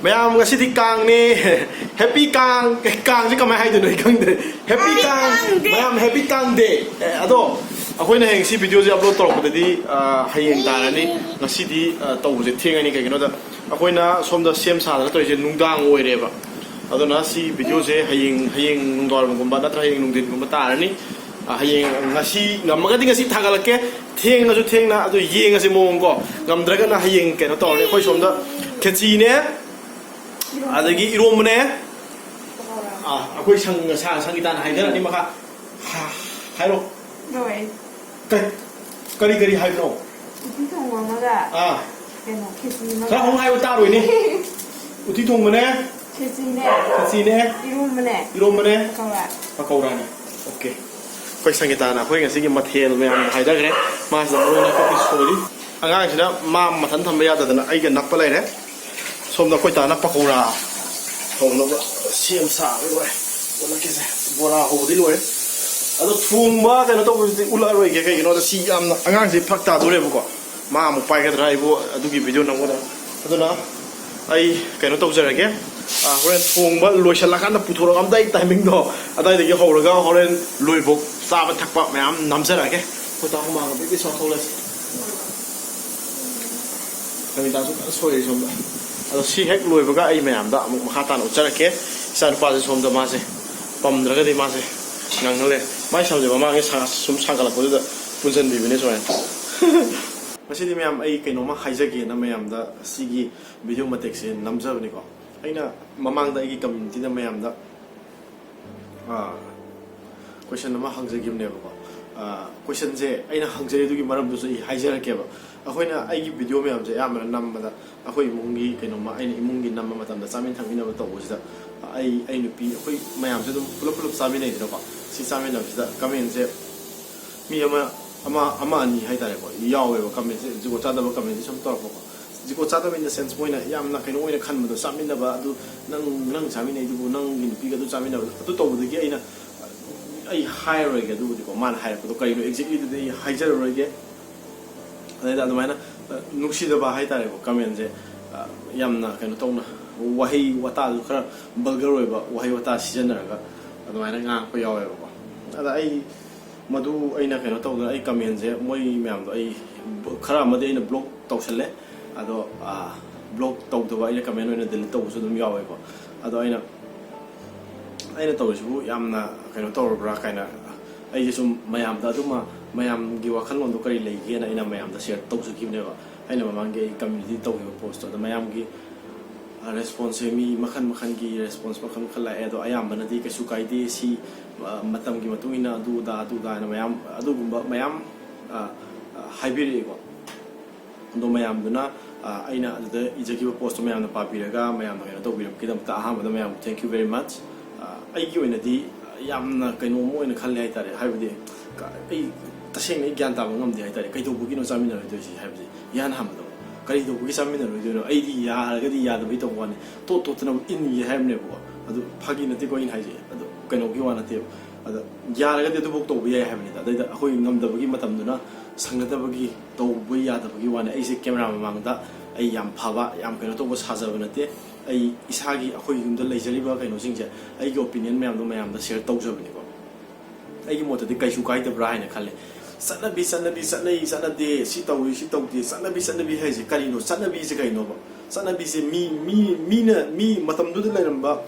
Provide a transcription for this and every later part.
Mayam ngasi di Kang ni Happy Kang Kang si kamay hai dun Kang de Happy Kang mayam Happy Kang day ado ako na heng si video si upload torok di hayeng tara ni ngasi di tawag si tinga ni kaya da ako na somda same sa na to si nungdang oy reba ado na si video si hayeng nungdor mong na tra hayeng nungdin mong tara ni hayeng ngasi ngamaga di ngasi tagalake ting na so ting na ado yeng ngasi mong ko ngamdraga na hayeng kaya to ni ako somda ketsi ne adagi iromne akoi sangi tan haidara ni maka hairo rồi kari hairo uti thong mamaga keno khesi ma kara hong hairo ta roi ni uti thong mane khesi ne iromne kawa pakora ni okay koi sangi tan akoi ngasi gi mathel me am haidara ne ma sa ro na ko sori anga sina ma mathan thamba ya da na ai ga nakpa lai re somda koi ta na pakora thong no sim sa roi wala ke bora ho di loi ado thung ba ka no to ula roi ke kai no da si am angang si phakta do re bu ko ma mu pai ka drai bu adu gi video nang da ado na ai kai no to jara ke horen thung ba loi sala kan da puthor am dai timing do adai de ge ho ra ga horen loi bok sa ba thak pa mayam nam jara ke ko ta ma ga bi so thole kami ta su soi som da ado si hek loi ba ga ai mayam da mu kha ta no jara ke san pa se som da ma se pam dra ga de ma se ngang le mai sao je ba ma ge sa sum sang kala ko da punsen bi ne so yan masih di mayam ai kaino ma haija ge na mayam da sigi video matek se namja ni ko aina mamang da gi community da mayam da question ma hangja gi ne ko question je aina hangja du gi maram du so i haija ra ke ba akoina ai gi video mayam je ya ma nam ma da akoi mungi kaino ma aina imungi nam ma tam da chamin thangmi na ba to bo da ai nupi akoi mayam je dum pulap chamin nei da ko si chamin na da comment je mi ama ani hai tare ko yawe ba comment je jigo cha da ba comment sam tor ko jigo cha da in the sense point na yam na kaino oina khan ma do chamin da ba du nang chamin nei du nang gi nupi ga du chamin da du to bu gi aina ai hire ga du ko man hire ko kai no exactly de hire ro ge ada da mana nuksi da ba hai tare ko comment je yam na kaino tong na wahi wata du khara bulgar ro ba wahi wata season ra ga adu mana nga ko yawe ba ada ai madu aina kaino tong da ai comment je moi myam do ai khara ma de aina block taw sale ado block taw do aina comment oina delete taw su dum yawe ba ado aina taw su yamna kaino taw bra kaina ai je sum mayam da duma mayam gi wakhal lon do kari lei ge na ina mayam da share taw su gi ne ba aina mamang ge community taw yo post da mayam gi response mi makhan gi response makhan khala edo ayam bana di kasu kai di si matam gi matuina du da na mayam adu gumba mayam haibiri ko ndo mayam duna aina da ijaki post mayam na papiraga mayam na to biram kidam ta ha da mayam thank you very much ai gi oina di yamna kaino mo ina khalle ai tare haibidi ai taseng nei gyan ta ngam di ai tare kai to bu gi no chamin na do si haibidi yan ham do kari do bugi samin na roido ai di ya ga di ya da bi to wan to tna in ye ham ne bo adu phagi na ti ko in haije adu kaino gi wana te adu ya ga de du bok to bi ya ham ni da da khoi ngam da bugi matam duna sang da bugi to bu ya da bugi wana ai se camera mamang da ai yam phaba yam kaino to bo saja ba na te ai isagi khoi yum da leijari ba kaino sing je ai gi opinion mayam do mayam da share to jabni ko ai gi mota de kai su kai da bra ne khalle sanabi sanade si tawi de sanabi haji karino sanabi se kaino ba sanabi se mi matam du de lamba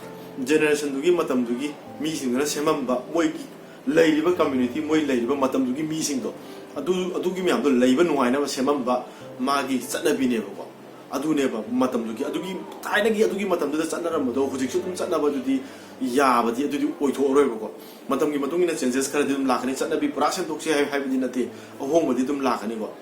generation du gi matam du gi mi sing ra semam ba moi gi leiriba community moi leiriba matam du gi mi sing do adu gi mi am do leiba nuai na semam ba ma gi sanabi ne ba adu ne ba matam du gi adu gi taina gi adu gi matam du da sanara mo do hujik su tum sanna ba du di ya ba di adu di oi tho roi ba ko matam gi matung ina changes khara dum lakhani sanabi prasen dokse hai bi nate ahong ba di dum lakhani ko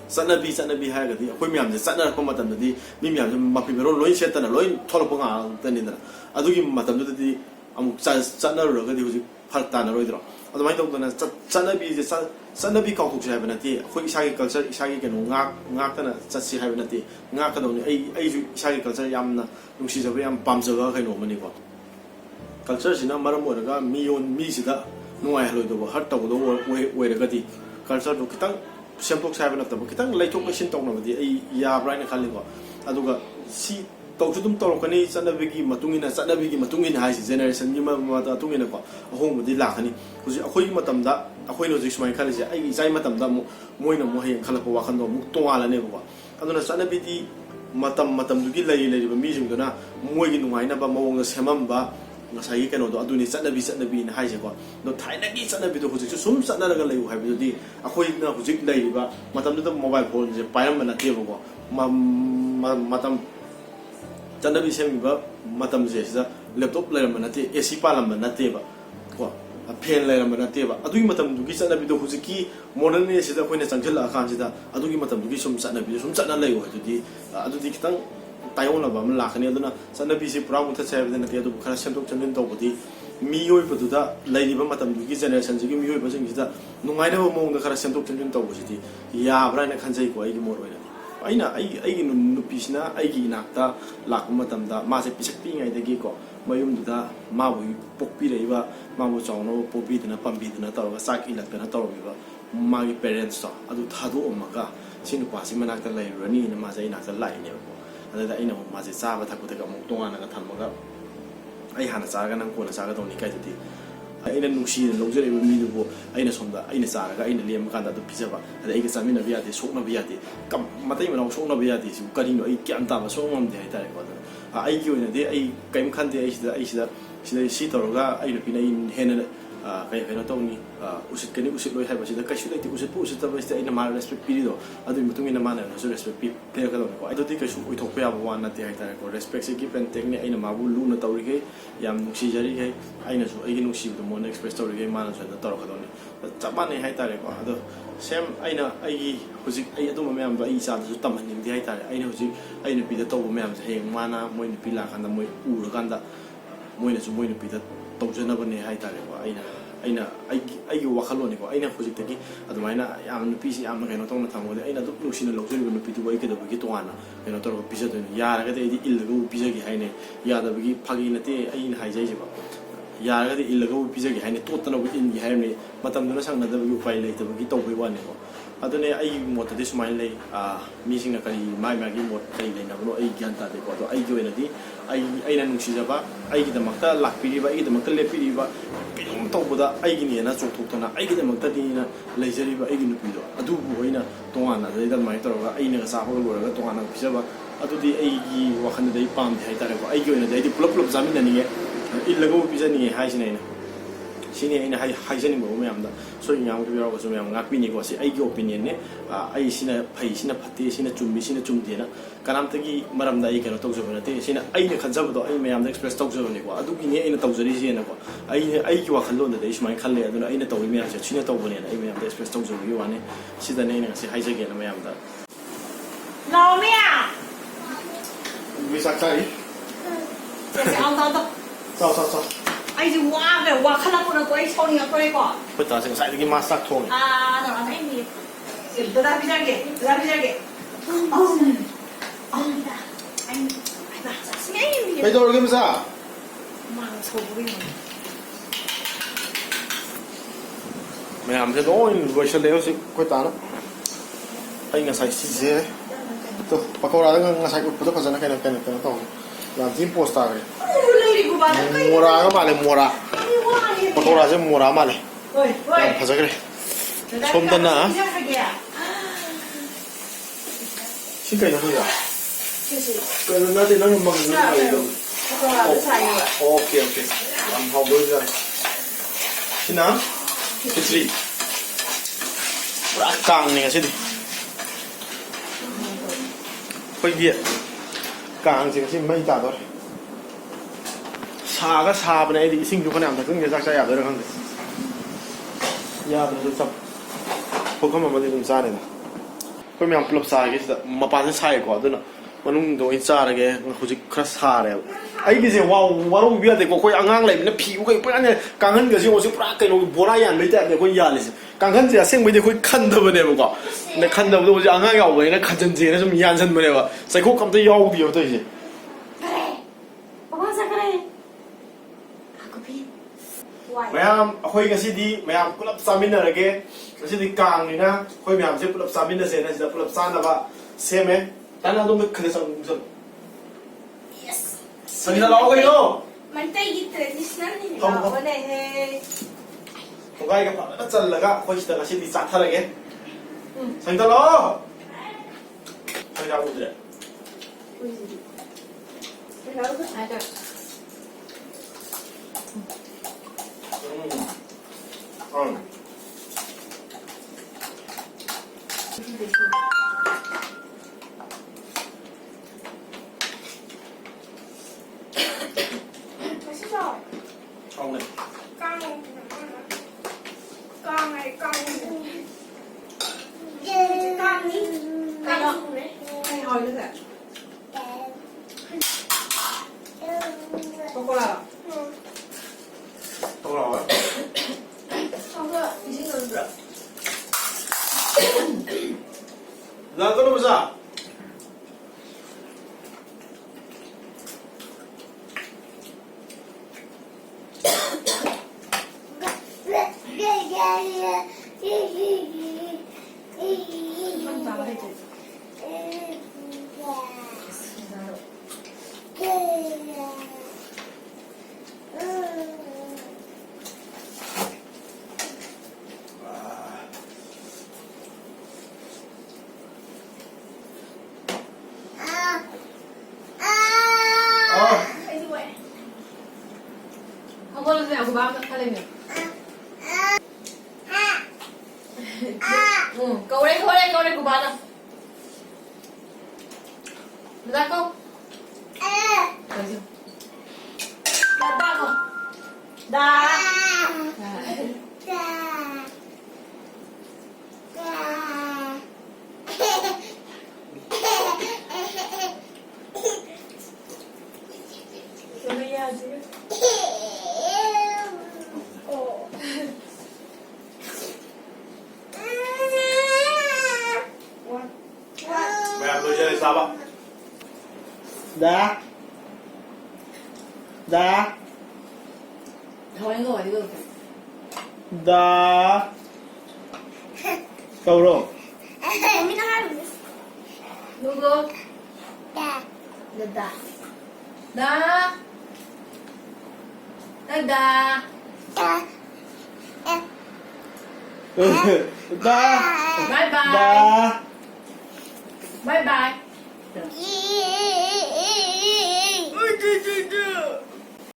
sanabi ha ga di akoi myam je sanara ko matam di mi myam je mapi ro loi set na loi thol po nga ta ni na adu gi matam du di amuk sanara ro ga di hujik phal ta na roi dro adu mai dok na sanabi je sanabi ka khuk hai ba nate khoi isagi culture isagi ke no ngak ta na chatsi hai ba nate ngak ka do ni ai ju isagi culture yam na nungsi jabe yam pam jaga kai no mani ko culture sina maram oraga mi sida nuai haloi do har ta do we raga di culture do kitang sempok sai ba na ta kitang lai thok sin tong na di ai ya brain khali ko aduga si tꯧsu dum torokani chanabigi matungina haisi generation gi mata tungina ko ahomudi lakani huji akhoi matamda akhoi no jismai khalise ai jai matamda moina mo hayang khalapa wakhando mu tongala ne ko aduna chanabidi matam dugi lei ba mi jing dona moi gi nungai na ba mawong semam ba ngasai kano do aduni chanabi na haise ko do thaina gi chanabi do huji sum chana raga lei haibi di akhoi na huji lei ba matam do mobile phone je payam na te ko matam chanabi semi ba matam je sa laptop lai ram na te AC palam na te ba ko pen lai ram na te ba adui matam dugi chanabi do huji ki modern ne sida khoina changchela khan sida adugi matam dugi sum chanabi sum chana lei ho adudi kitang tayo na ba malakani aduna chanabi se pura mutha chaiba na te adu khara sentok chanjin tawbudi miyoi paduda lairiba matam dugi generation ji miyoi ba singida nungai na mo nga khara sentok chanjin tawbudi ya bra na khanjai ko ai gi mor oina ai nupisina ai gi nakta lakma matamda ma se pisak pi ngai dagi ko mayum duda ma bu pokpi reiba ma bu chawno popi dina pambi dina tawga sak ilak dina tawbiba ma gi parents to adu thadu omaga sinu pasi manakta lairani na ma jai nakta lai ne ko ada ina ma se chaba thakute ka mok tonga na ka thanmaga ai hana chaga nang ko na chaga doni kai ti aina nungsi lojere mi du aina somda aina chaga aina lem kan da du pijaba ada ai ka chamina biya de sokna biya de kam matai mana sokna biya de su karino ai kyan ta ba sokmam de ai tare ko ai ki oina de ai kaim khan de ai sida si toroga ai pina in hena kai kai no tawni usit kani usit loi haiba sida kai sudai ti usit pu usit ta ba sida aina ma respect pirido adu mutung ina mana no so respect pi te ka do ko ai do ti kai su oi thok pa ba wan na te ai tare ko respect se give and take ni aina ma bu lu na tawri ge yam nungsi jari ge aina su ai nungsi do mo na express tawri ge mana so na tor ka do ni chapa ni hai tare ko ado sem aina ai hujik ai adu ma myam ba ai sa su tam hanin di hai tare aina hujik aina pi da taw ba myam he mana moi ni pi la kan da moi u ra kan da moi na su moi ni pi da taw jana ba ni hai tare ko aina ai wakhaloni ko aina hujik tagi adumaina yam nupi si yam keno tong na thamode aina du nusina lojuri ko nupi tu bai ke da gi toana keno tor ko pisa do ya ra ga de il go pisa gi haine ya da gi phagi na te aina hai jai ba ya ra ga de il go pisa gi haine tot na bu in gi haine matam na sang na da gi pai le ta gi to bai wa ne ko adune ai mot de smile le mi sing na kari mai gi mot kai le na no ai gyan ta de ko to ai jo na di aina nungsi jaba ai gi da makta lakpiri ba ai da makta lepiri ba pilum to boda ai gi ne na chok thok na ai gi da makta di na leijari ba ai gi nupi do adu bu aina tonga na da mai to ga ai ne ga sa ho lo ga tonga na pisa ba adu di ai gi wakhan da pam hai ta ko ai gi na dai di plop jamin na ni il lago pisa ni hai sine na sini ina hai jani mo myam da so nyam ko ro ko so myam ngak pi ni ko si ai gi opinion ne ai sina phei sina phate sina chumdi na kanam tagi maram da ai kano tawjo na te sina ai ne khanjab do ai myam da express tawjo ni ko adu gi ne ina tawjari si na ko ai gi wa khallo da dai smai khalle aduna ai na tawri myam se sina tawbo ne ai myam da express tawjo gi wa ne sida ne ina si hai jage na myam da no mia vi sakari se ang tao sao ai ji wa ve wa khala ko na ko ai choni ko ai ko ko ta sing sai gi masak thong no ai ni da bi jage Bây giờ cái sao? Mang sầu riêng. Mày làm cái đó rồi sẽ lấy gì quay ta nó. Anh ngã sai xí thế. Tuh, pakai orang dengan ngah sai ku putus pasal nak kena tahu. Làm tim posta cái. Murah ke mana murah? Pakai orang je murah mana? Pasal cái. Som tan na. Xin cái nó thôi à? Cái nó thì nó mặn nó này rồi. Ok. Làm hậu đôi rồi. Xin nào? Cái gì? Kang này cái gì? Phei Việt. Kang thì cái mấy ta thôi. Sa bên này thì sinh chúng con làm thật cũng như ra rồi không? Ya betul sab. Pokoknya mama di rumah ni. Kau memang peluk saya gitu. Mapan saya kau tu na. Manung do insya lagi. Ngaji keras hari. Ayi kisah warung biar dek kau angang lagi. Mana piu kau pun ane kangen kisah orang seprak kau borayan betul dek kau yalis. Kangen sih asing betul kau kandar bener muka. Nek kandar betul kau angang kau nek kajen sih nek semua yansen bener muka. Saya kau kamu tu yau dia betul sih. Mayam, aku ingat sih di mayam kulap samin na lagi, kasi di Kang ni na, aku mayam sih kulap samin na sih na, sih kulap sana ba, seme, tanah tu mek kerja sang musam. 상이다 나오고 이거. 만타기 트레디셔널 컴, 컴. 나오네. 동가이가 바로 잘라가 거기다가 시디 짜타라게. 상이다 나와. 상이다 오드래. 그래서 아자. 맛있어. 네. 깡. 깡 아니 깡. 깡이. 깡이네. hay hồi nữa ạ. Coca-Cola. 또 나와요? Không cơ, thì xin ngừng rồi. 나 끊어보자. Không vào đây chị. Không có lần nào của ba thay lên nhỉ? Câu đây của ba nào? Được ra không? Được chưa? Là ba không? Đá. Cái này à chứ. Mẹ tôi chơi sao vậy? Đá. Đá. Thôi anh gọi đi rồi. Đá. Câu rồi. Google. Đá. Da. Da. Da. Da. Đá. Bye bye. Đá. Bye bye. Yeah.